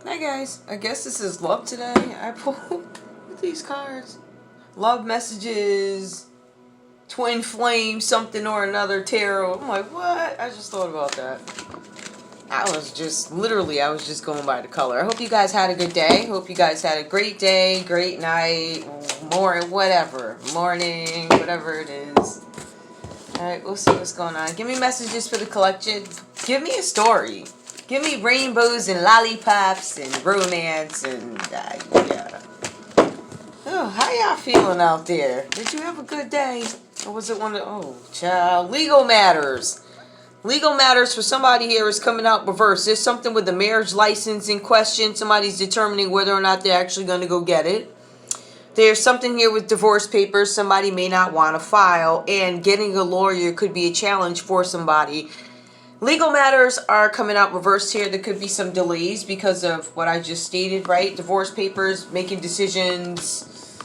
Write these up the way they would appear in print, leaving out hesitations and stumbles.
Hi guys, I guess this is love today. I pulled these cards. Love messages, twin flame, something or another, tarot. I'm like, what? I just thought about that. I was just going by the color. I hope you guys had a good day. Hope you guys had a great day, great night, morning, whatever it is. Alright, we'll see what's going on. Give me messages for the collection. Give me a story. Give me rainbows and lollipops and romance and yeah. Oh, how y'all feeling out there? Did you have a good day? Or was it one of... Oh, child. Legal matters. Legal matters for somebody here is coming out reverse. There's something with the marriage license in question. Somebody's determining whether or not they're actually going to go get it. There's something here with divorce papers somebody may not want to file. And getting a lawyer could be a challenge for somebody. Legal matters are coming out reversed here. There could be some delays because of what I just stated, right? Divorce papers, making decisions.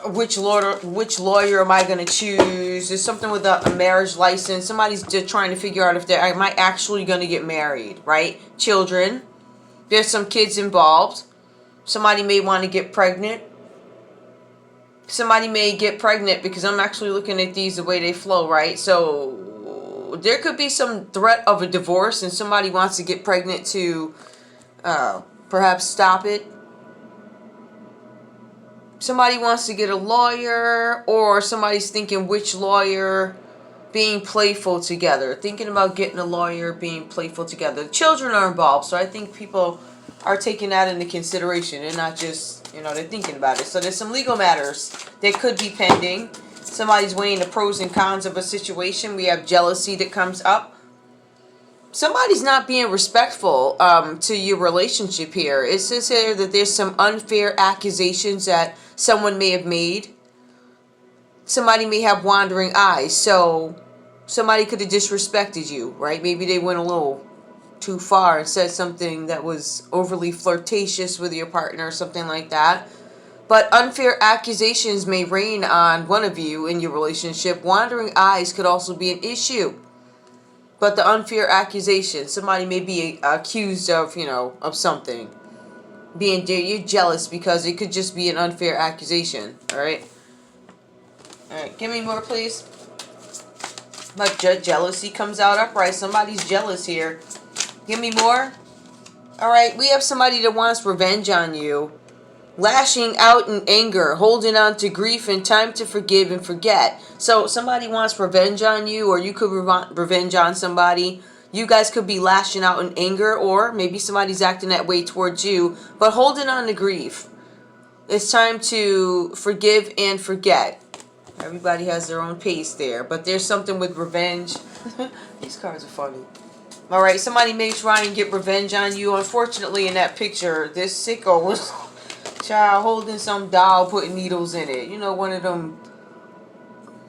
Which lawyer am I going to choose? There's something with a marriage license. Somebody's just trying to figure out if am I actually going to get married, right? Children. There's some kids involved. Somebody may want to get pregnant. Somebody may get pregnant because I'm actually looking at these the way they flow, right? So there could be some threat of a divorce and somebody wants to get pregnant to perhaps stop it. Somebody wants to get a lawyer, or somebody's thinking which lawyer, being playful together. Thinking about getting a lawyer, being playful together. Children are involved, so I think people are taking that into consideration and not just, they're thinking about it. So there's some legal matters that could be pending. Somebody's weighing the pros and cons of a situation. We have jealousy that comes up. Somebody's not being respectful to your relationship here. It says here that there's some unfair accusations that someone may have made. Somebody may have wandering eyes. So somebody could have disrespected you, right? Maybe they went a little too far and said something that was overly flirtatious with your partner or something like that. But unfair accusations may rain on one of you in your relationship. Wandering eyes could also be an issue. But the unfair accusation, somebody may be accused of, of something. You're jealous because it could just be an unfair accusation. Alright? Alright, give me more, please. Like jealousy comes out upright. Somebody's jealous here. Give me more. Alright, we have somebody that wants revenge on you. Lashing out in anger, holding on to grief and time to forgive and forget. So somebody wants revenge on you, or you could revenge on somebody. You guys could be lashing out in anger, or maybe somebody's acting that way towards you, but holding on to grief. It's time to forgive and forget. Everybody has their own pace there, but there's something with revenge. These cards are funny. Alright, somebody may try and get revenge on you. Unfortunately, in that picture, this sicko was... child holding some doll, putting needles in it. One of them.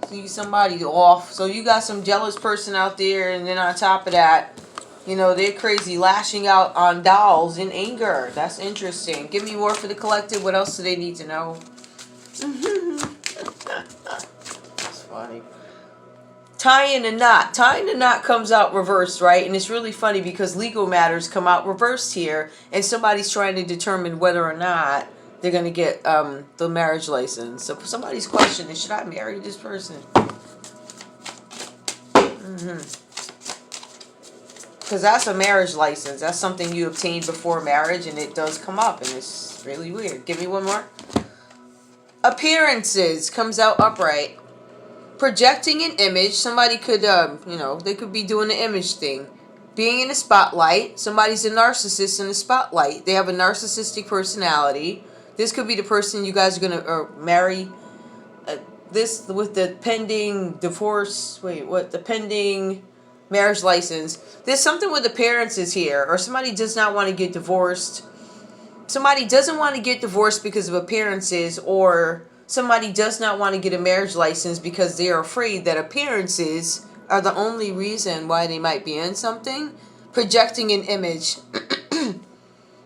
See somebody off. So you got some jealous person out there, and then on top of that, they're crazy, lashing out on dolls in anger. That's interesting. Give me more for the collective. What else do they need to know? That's funny. Tying a knot. Tying a knot comes out reversed, right? And it's really funny because legal matters come out reversed here, and somebody's trying to determine whether or not they're going to get the marriage license. So somebody's questioning, should I marry this person? Because that's a marriage license. That's something you obtained before marriage, and it does come up, and it's really weird. Give me one more. Appearances comes out upright. Projecting an image. Somebody could, they could be doing the image thing. Being in the spotlight. Somebody's a narcissist in the spotlight. They have a narcissistic personality. This could be the person you guys are going to marry. This with the pending divorce. The pending marriage license. There's something with appearances here. Or somebody does not want to get divorced. Somebody doesn't want to get divorced because of appearances. Or somebody does not want to get a marriage license because they're afraid that appearances are the only reason why they might be in something. Projecting an image.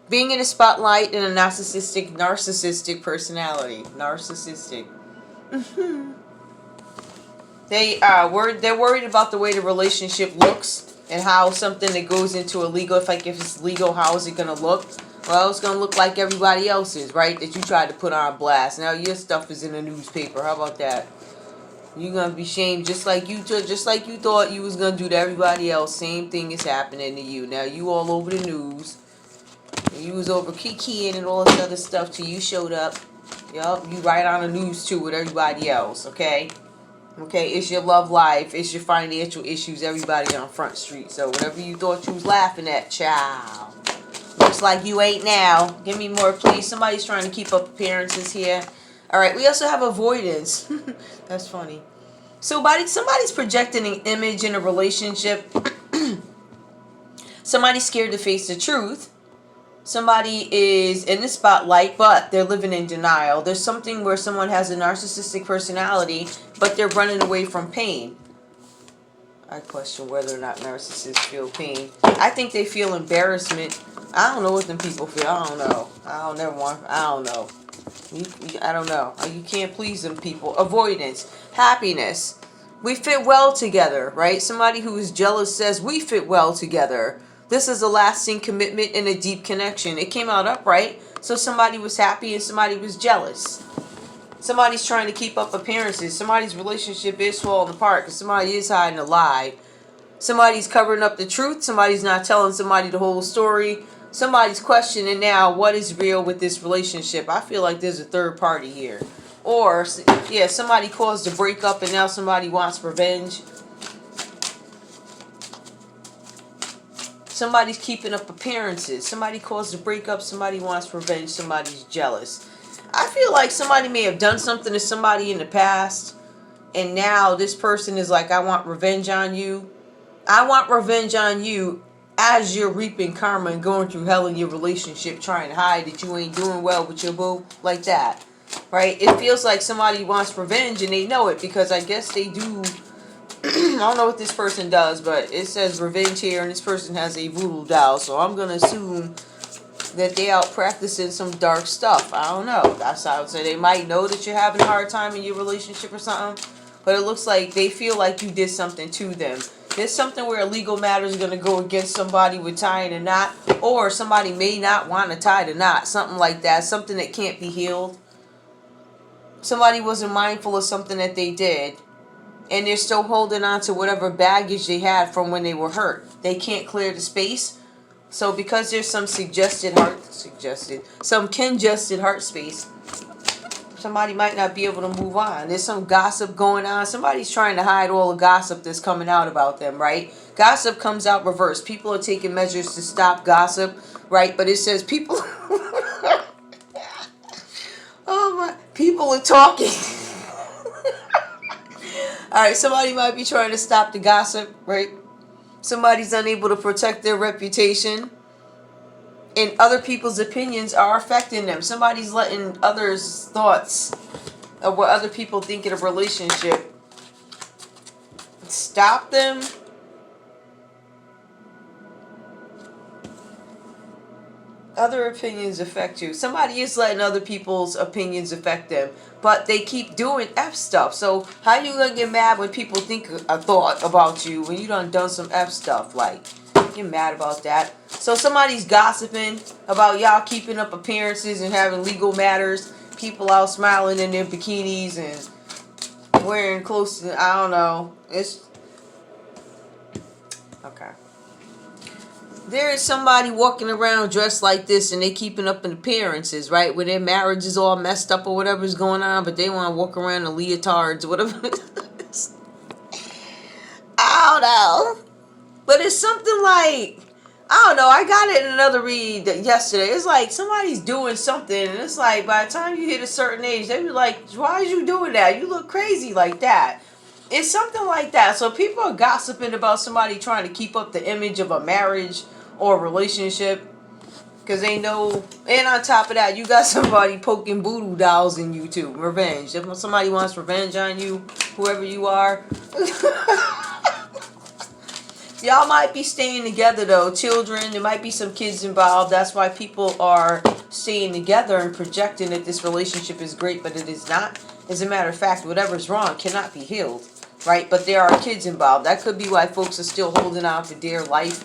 Being in a spotlight and a narcissistic personality. Narcissistic. They're worried about the way the relationship looks. And how something that goes into illegal, if it's legal, how is it going to look? Well, it's going to look like everybody else's, right? That you tried to put on blast. Now your stuff is in the newspaper. How about that? You're going to be shamed just like you thought you was going to do to everybody else. Same thing is happening to you. Now you all over the news. You was over kikiing and all this other stuff till you showed up. Yup, you right on the news too with everybody else, okay? Okay, it's your love life, it's your financial issues, everybody on Front Street. So whatever you thought you was laughing at, child, looks like you ain't now. Give me more, please. Somebody's trying to keep up appearances here. All right, we also have avoidance. That's funny. So somebody's projecting an image in a relationship. Somebody's scared to face the truth. Somebody is in the spotlight, but they're living in denial. There's something where someone has a narcissistic personality, but they're running away from pain. I question whether or not narcissists feel pain. I think they feel embarrassment. I don't know what them people feel. I don't know. I don't know. I don't know. You can't please them people. Avoidance. Happiness. We fit well together, right? Somebody who is jealous says we fit well together. This is a lasting commitment and a deep connection. It came out upright, so somebody was happy and somebody was jealous. Somebody's trying to keep up appearances. Somebody's relationship is falling apart because somebody is hiding a lie. Somebody's covering up the truth. Somebody's not telling somebody the whole story. Somebody's questioning now what is real with this relationship. I feel like there's a third party here. Or, yeah, somebody caused a breakup and now somebody wants revenge. Somebody's keeping up appearances. Somebody caused a breakup. Somebody wants revenge. Somebody's jealous. I feel like somebody may have done something to somebody in the past. And now this person is like, I want revenge on you. I want revenge on you as you're reaping karma and going through hell in your relationship, trying to hide that you ain't doing well with your boo. Like that. Right? It feels like somebody wants revenge and they know it because I guess they do. I don't know what this person does, but it says revenge here, and this person has a voodoo doll, so I'm going to assume that they out practicing some dark stuff. I don't know. That's how I would say. They might know that you're having a hard time in your relationship or something, but it looks like they feel like you did something to them. There's something where a legal matter is going to go against somebody with tying a knot, or somebody may not want to tie the knot, something like that, something that can't be healed. Somebody wasn't mindful of something that they did. And they're still holding on to whatever baggage they had from when they were hurt. They can't clear the space. So because there's some congested heart space, somebody might not be able to move on. There's some gossip going on. Somebody's trying to hide all the gossip that's coming out about them, right? Gossip comes out reversed. People are taking measures to stop gossip, right? But it says people... oh my... People are talking. Alright, somebody might be trying to stop the gossip, right? Somebody's unable to protect their reputation. And other people's opinions are affecting them. Somebody's letting others' thoughts of what other people think in a relationship stop them. Other opinions affect you. Somebody is letting other people's opinions affect them, but they keep doing F stuff. So how you gonna get mad when people think a thought about you when you done some F stuff? Like, get mad about that. So somebody's gossiping about y'all keeping up appearances and having legal matters. People out smiling in their bikinis and wearing clothes. I don't know. It's okay. There is somebody walking around dressed like this and they keeping up in appearances, right? Where their marriage is all messed up or whatever's going on, but they want to walk around in leotards or whatever. I don't know. But it's something like, I don't know, I got it in another read yesterday. It's like somebody's doing something and it's like by the time you hit a certain age, they be like, why is you doing that? You look crazy like that. It's something like that. So people are gossiping about somebody trying to keep up the image of a marriage or a relationship because they know. And on top of that, you got somebody poking voodoo dolls in you too. Revenge. If somebody wants revenge on you, whoever you are. Y'all might be staying together though. Children, there might be some kids involved. That's why people are staying together and projecting that this relationship is great, but it is not. As a matter of fact, whatever's wrong cannot be healed. right? But there are kids involved. That could be why folks are still holding on for dear life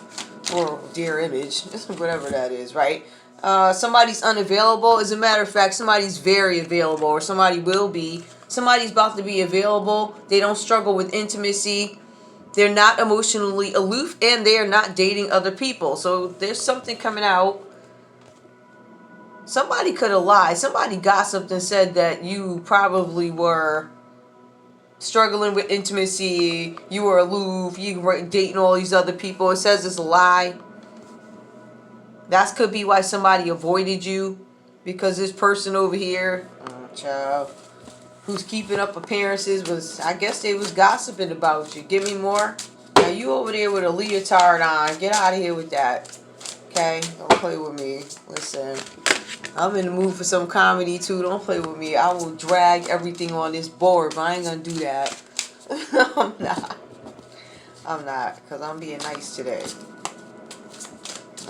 or dear image, whatever that is, right? Somebody's unavailable. As a matter of fact, somebody's very available, or somebody will be. Somebody's about to be available. They don't struggle with intimacy. They're not emotionally aloof, and they are not dating other people. So there's something coming out. Somebody could have lied. Somebody gossiped and said that you probably were struggling with intimacy. You were aloof. You were dating all these other people. It says it's a lie. That could be why somebody avoided you, because this person over here, child, who's keeping up appearances, was, I guess they was gossiping about you. Give me more. Now you over there with a leotard on. Get out of here with that. Okay? Don't play with me. Listen. I'm in the mood for some comedy too. Don't play with me. I will drag everything on this board, but I ain't gonna do that. I'm not. I'm not, because I'm being nice today.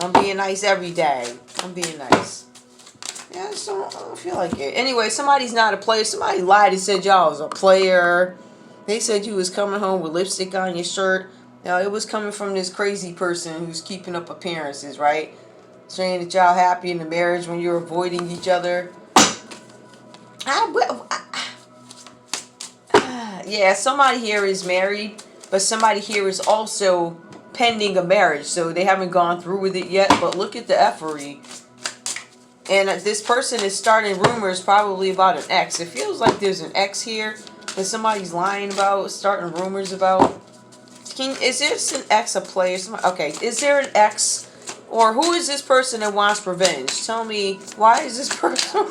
I'm being nice every day. I'm being nice. Yeah, I don't feel like it. Anyway, somebody's not a player. Somebody lied and said y'all was a player. They said you was coming home with lipstick on your shirt. Now, it was coming from this crazy person who's keeping up appearances, right? Saying that y'all happy in the marriage when you're avoiding each other. Yeah, somebody here is married, but somebody here is also pending a marriage, so they haven't gone through with it yet. But look at the effery. And this person is starting rumors probably about an ex. It feels like there's an ex here that somebody's lying about, starting rumors about. Is this an ex a player? Okay, is there an ex, or who is this person that wants revenge? Tell me, why is this person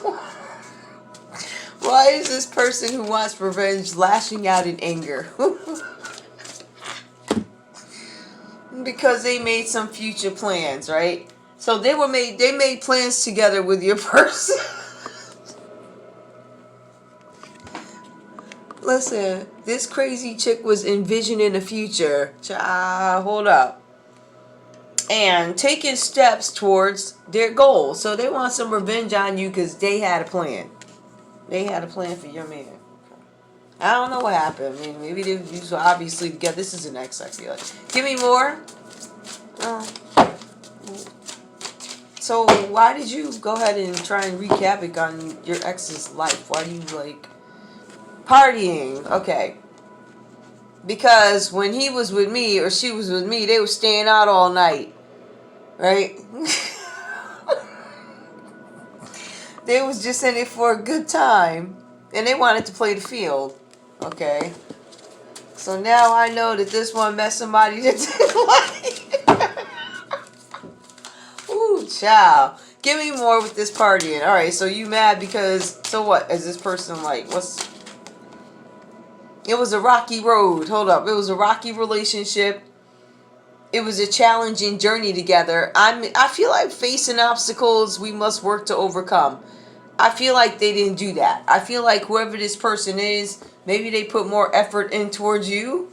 why is this person who wants revenge lashing out in anger? Because they made some future plans, right? So they made plans together with your person. Listen, this crazy chick was envisioning the future. Child, hold up. And taking steps towards their goal. So they want some revenge on you because they had a plan. They had a plan for your man. I don't know what happened. I mean, maybe they were obviously together. This is an ex, I feel like. Give me more. So why did you go ahead and try and wreak havoc on your ex's life? Why do you like partying? Okay. Because when he was with me or she was with me, they were staying out all night. Right? They was just in it for a good time. And they wanted to play the field. Okay. So now I know that this one met somebody that didn't like. Ooh, child. Give me more with this partying. Alright, so you mad because, so what? Is this person like, it was a rocky road. Hold up. It was a rocky relationship. It was a challenging journey together. I feel like facing obstacles we must work to overcome. I feel like they didn't do that. I feel like whoever this person is, maybe they put more effort in towards you.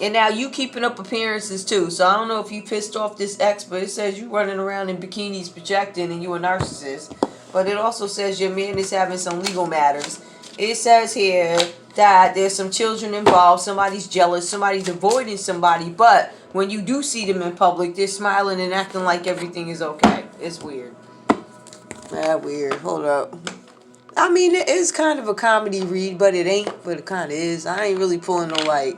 And now you keeping up appearances too. So I don't know if you pissed off this ex, but it says you running around in bikinis projecting and you a narcissist. But it also says your man is having some legal matters. It says here that there's some children involved. Somebody's jealous. Somebody's avoiding somebody. But when you do see them in public, they're smiling and acting like everything is okay. It's weird. Weird. Hold up. I mean, it is kind of a comedy read, but it ain't. But it kind of is. I ain't really pulling no light.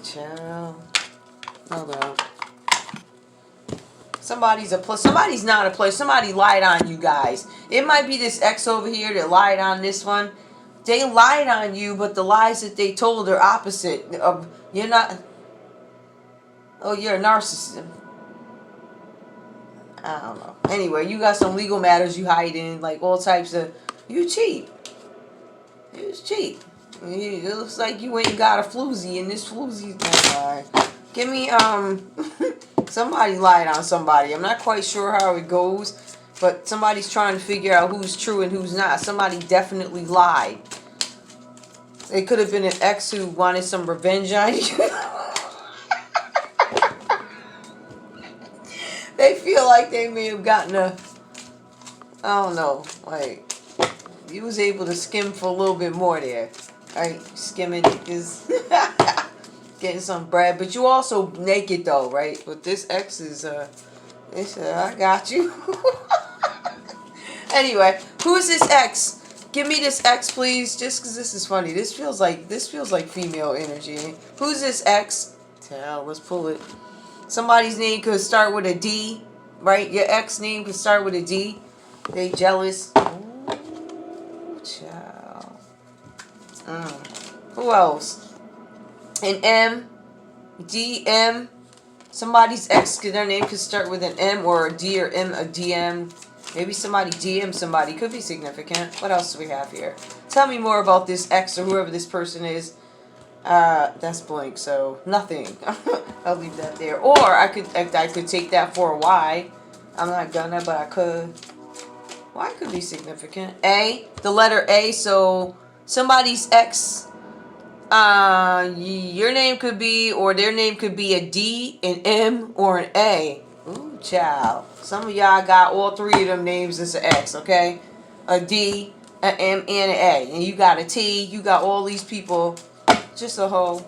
Child. Hold up. Somebody's not a player. Somebody lied on you guys. It might be this ex over here that lied on this one. They lied on you, but the lies that they told are opposite. You're not. Oh, you're a narcissist. I don't know. Anyway, you got some legal matters you hide in, like all types of. You cheat. It was cheap. It looks like you went and got a floozy, and this floozy. Oh, give me somebody lied on somebody. I'm not quite sure how it goes, but somebody's trying to figure out who's true and who's not. Somebody definitely lied. It could have been an ex who wanted some revenge on you. They feel like they may have gotten I don't know, like, You was able to skim for a little bit more there. Right? Skimming is getting some bread. But you also naked though, right? But this X is they said, I got you. Anyway, who is this X? Give me this X, please, just because this is funny. This feels like female energy. Who's this X? Let's pull it. Somebody's name could start with a D, right? Your ex name could start with a D. They jealous. Ooh, child. Who else? An M, D, M. Somebody's ex, their name could start with an M or a D or M, a DM. Maybe somebody DM somebody. Could be significant. What else do we have here? Tell me more about this X or whoever this person is. That's blank, so nothing. I'll leave that there. Or I could take that for a Y. I'm not gonna, but I could. Y could be significant. A, the letter A, so somebody's ex, your name could be, or their name could be a D, an M, or an A. Ooh, child. Some of y'all got all three of them names as an X, okay? A D, an M, and an A. And you got a T, you got all these people. Just a whole.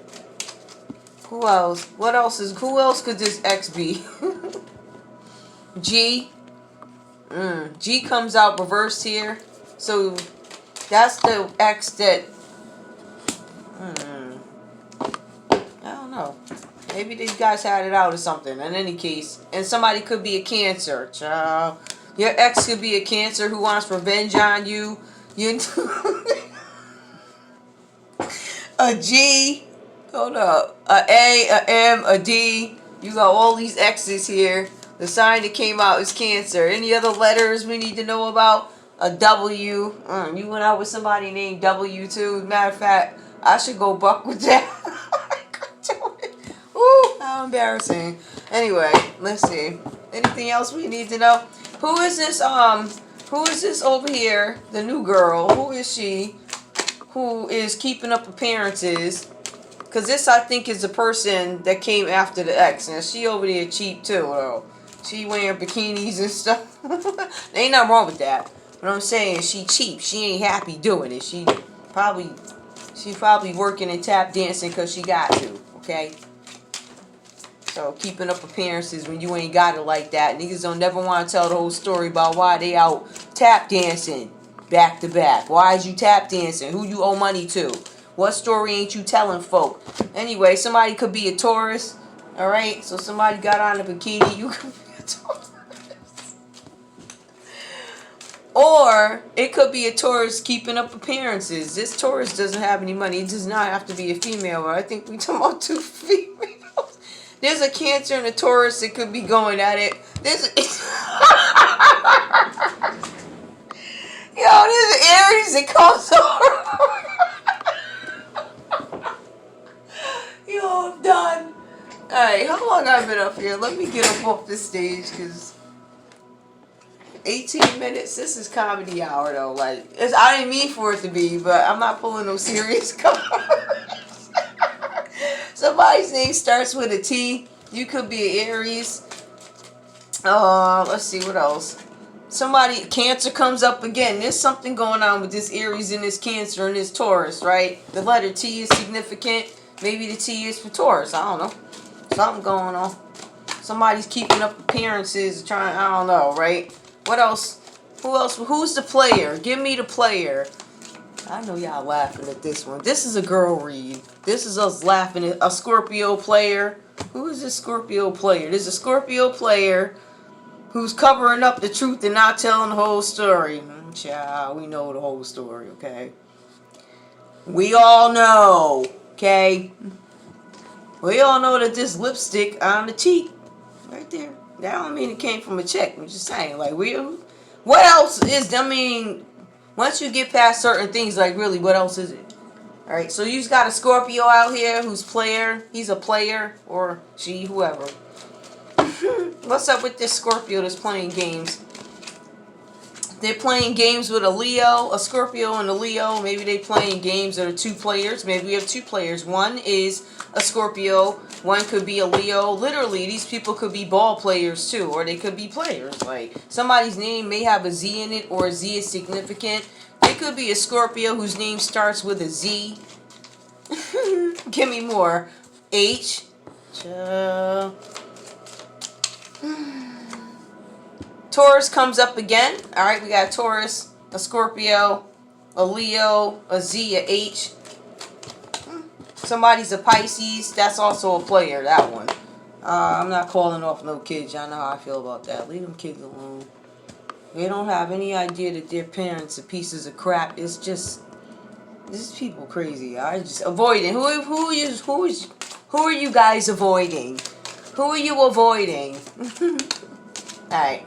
Who else? Who else could this X be? G. G comes out reversed here. So that's the X that I don't know. Maybe these guys had it out or something. In any case, and somebody could be a Cancer. Child. Your ex could be a Cancer who wants revenge on you. A G, hold up, a A, a M, a D. You got all these X's here. The sign that came out is Cancer. Any other letters we need to know about? A W. You went out with somebody named W too. Matter of fact, I should go buck with that. Ooh, how embarrassing. Anyway, let's see. Anything else we need to know? Who is this? Who is this over here? The new girl. Who is she? Who is keeping up appearances? Because this, I think, is the person that came after the ex. Now, she over there cheap, too, though. She wearing bikinis and stuff. There ain't nothing wrong with that. But I'm saying, she cheap. She ain't happy doing it. She probably working and tap dancing because she got to, okay? So, keeping up appearances when you ain't got it like that. Niggas don't never want to tell the whole story about why they out tap dancing. Back to back. Why is you tap dancing? Who you owe money to? What story ain't you telling folk? Anyway, somebody could be a Taurus. Alright? So somebody got on a bikini. You could be a Taurus. Or it could be a Taurus keeping up appearances. This Taurus doesn't have any money. It does not have to be a female. I think we talking about two females. There's a Cancer and a Taurus that could be going at it. There's Yo, there's an Aries that comes over. Yo, I'm done. Alright, how long I've been up here? Let me get up off this stage, because 18 minutes, this is comedy hour, though. Like, I didn't mean for it to be, but I'm not pulling no serious cards. Somebody's name starts with a T. You could be an Aries. Let's see, what else? Somebody, Cancer comes up again. There's something going on with this Aries and this Cancer and this Taurus, right? The letter T is significant. Maybe the T is for Taurus. I don't know. Something going on. Somebody's keeping up appearances, trying, I don't know, right? What else? Who else? Who's the player? Give me the player. I know y'all laughing at this one. This is a girl read. This is us laughing at a Scorpio player. Who is this Scorpio player? There's a Scorpio player who's covering up the truth and not telling the whole story. Child, we know the whole story, okay? We all know, okay? We all know that this lipstick on the cheek, right there, that don't mean it came from a chick. I'm just saying, like, what else is, I mean, once you get past certain things, like, really, what else is it? Alright, so you've got a Scorpio out here who's player. He's a player, or she, whoever. What's up with this Scorpio that's playing games? They're playing games with a Leo, a Scorpio and a Leo. Maybe they playing games that are two players. Maybe we have two players. One is a Scorpio. One could be a Leo. Literally, these people could be ball players too, or they could be players. Like, somebody's name may have a Z in it, or a Z is significant. They could be a Scorpio whose name starts with a Z. Give me more. H. Taurus comes up again. All right, we got a Taurus, a Scorpio, a Leo, a Z, a H. Somebody's a Pisces. That's also a player, that one. I'm not calling off no kids. Y'all know how I feel about that. Leave them kids alone. They don't have any idea that their parents are pieces of crap. It's just, this is people crazy. I just avoiding. Who are you guys avoiding? Who are you avoiding? Alright.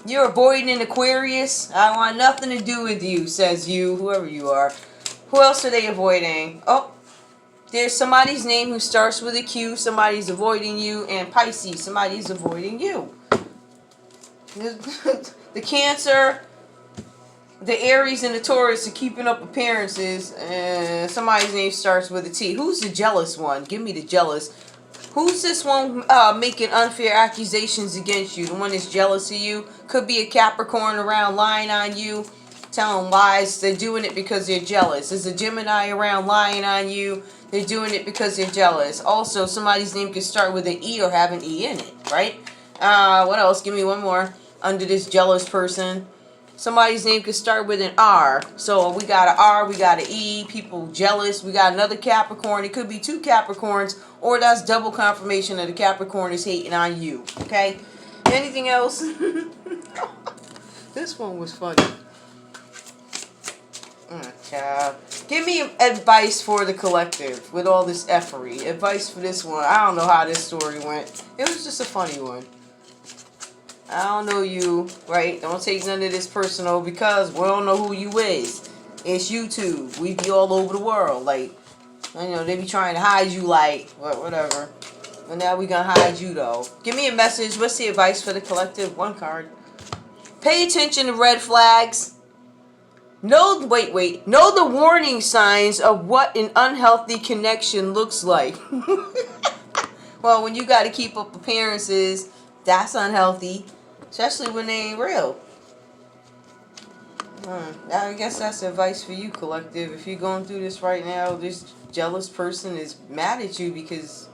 You're avoiding Aquarius. I want nothing to do with you, says you, whoever you are. Who else are they avoiding? Oh, there's somebody's name who starts with a Q. Somebody's avoiding you. And Pisces, somebody's avoiding you. The Cancer, the Aries, and the Taurus are keeping up appearances. And somebody's name starts with a T. Who's the jealous one? Give me the jealous. Who's this one making unfair accusations against you? The one that's jealous of you? Could be a Capricorn around lying on you, telling lies. They're doing it because they're jealous. There's a Gemini around lying on you. They're doing it because they're jealous. Also, somebody's name could start with an E or have an E in it, right? What else? Give me one more. Under this jealous person, somebody's name could start with an R. So we got an R, we got an E, people jealous. We got another Capricorn. It could be two Capricorns, or that's double confirmation that the Capricorn is hating on you. Okay? Anything else? This one was funny. Child. Give me advice for the collective with all this effery. Advice for this one. I don't know how this story went. It was just a funny one. I don't know you, right? Don't take none of this personal because we don't know who you is. It's YouTube. We be all over the world. Like, you know, they be trying to hide you like, whatever. But now we gonna hide you though. Give me a message. What's the advice for the collective? One card. Pay attention to red flags. Know the warning signs of what an unhealthy connection looks like. Well, when you gotta keep up appearances, that's unhealthy. Especially when they ain't real. I guess that's advice for you, collective. If you're going through this right now, this jealous person is mad at you because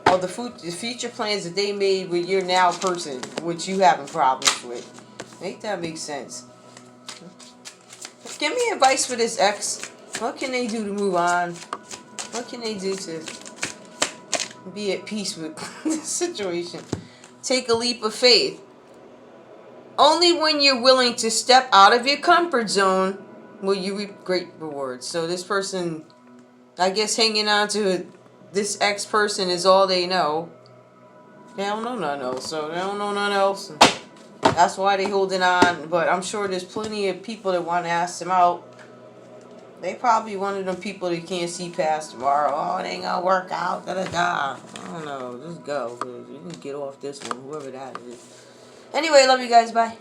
of the future plans that they made with your now person, which you having problems with. Make that make sense. Give me advice for this ex. What can they do to move on? What can they do to be at peace with this situation? Take a leap of faith. Only when you're willing to step out of your comfort zone will you reap great rewards. So this person, I guess hanging on to this ex-person is all they know. They don't know nothing else. So they don't know nothing else. And that's why they holding on. But I'm sure there's plenty of people that want to ask them out. They probably one of them people that can't see past tomorrow. Oh, it ain't gonna work out. Da-da-da. I don't know. Just go. You can get off this one, whoever that is. Anyway, love you guys. Bye.